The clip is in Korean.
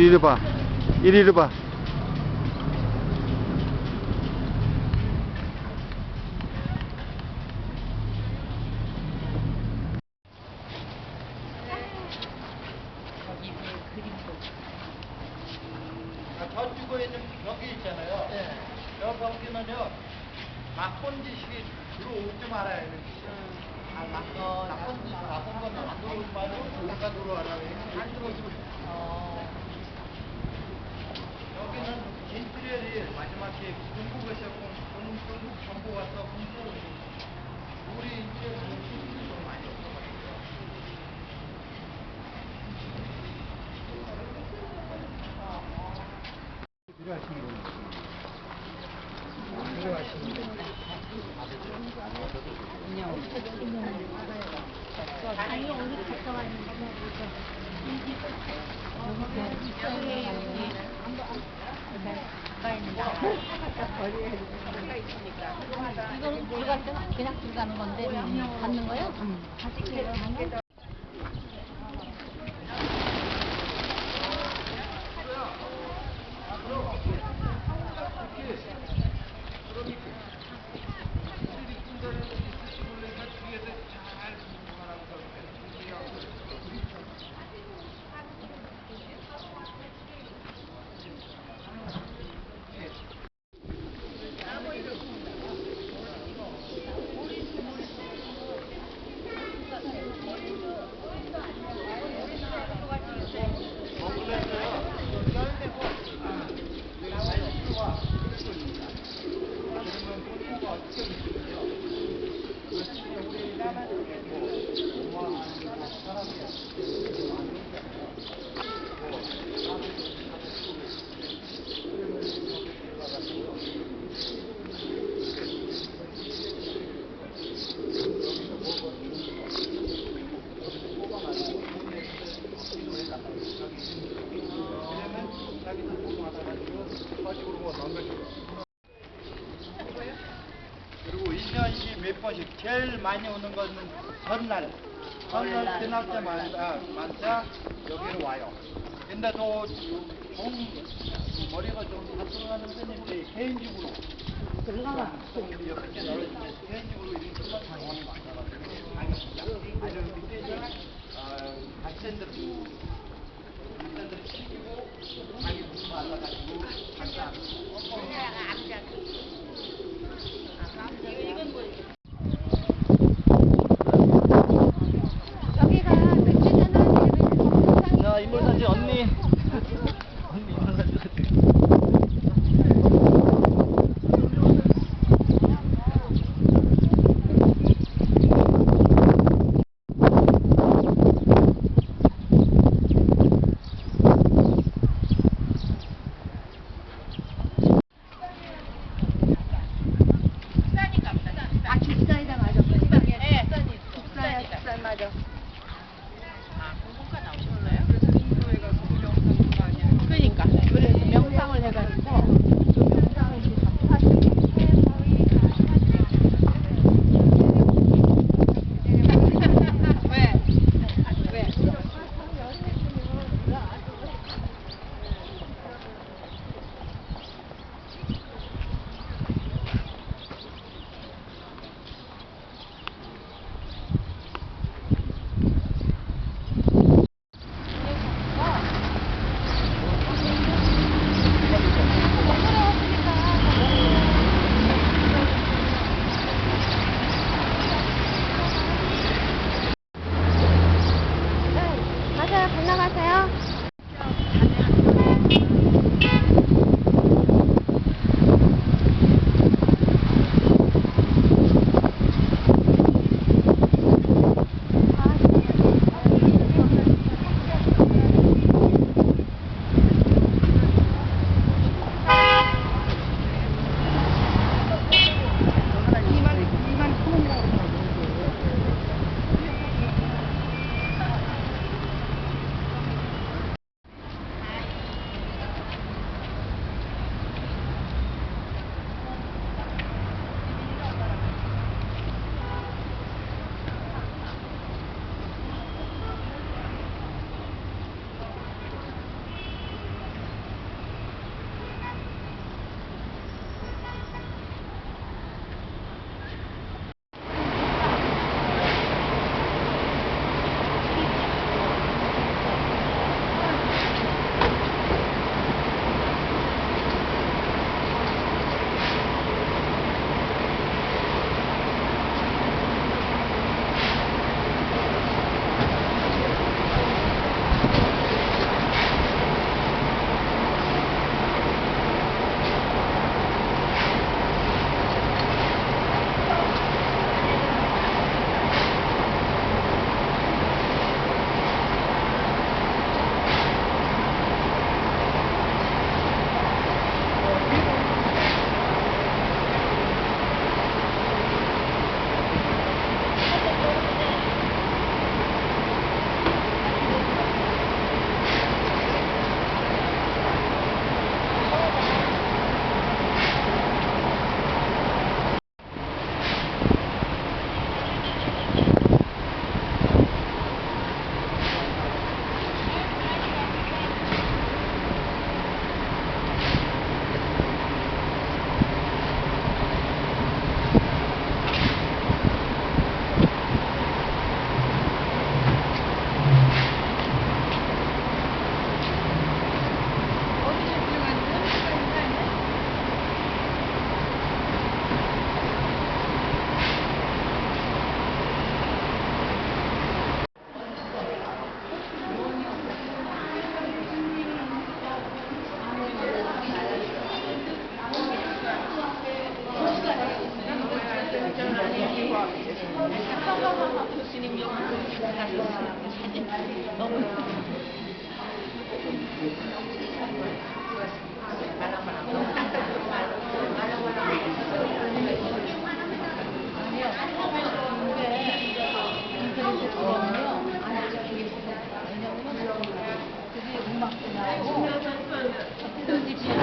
이리 봐. 이리 봐. 저쪽에 좀 벽이 있잖아요. 네. 저 벽지는요, 낙본지식이 들어오지 말아야 되는 짓이에요. 낙본지식, 나쁜 건 안 들어오지 말고, 내가 들어와라. 안 들어오지 여기는 인테리어를 마지막에 중국에서 중국 정부 가서 공부, 우리 인테리어는 좀 많이 없어가지고. 아니 오늘 갔다 왔는데 이거는 들어갈 때는 그냥 들어가는 건데 받는 거요? 그리고 1년씩 몇 번씩 제일 많이 오는 거는 전날 지날 때마다 여기로 와요. 근데 또 머리가 좀 다 들어가는 편인데 개인적으로 이렇게 넓어지면 개인적으로 이렇게 병원이 많아가지고 아주 밑에 학생들 시키고 자기 돈 받아가지고 갖다 자, 인물 사진 언니. 언니 인물 사진 찍었지. 사진 너무 인터넷에 들어오면요 안 찍히겠어요. 왜냐면 그게 음악도 나오고 햇빛을 찍히는 거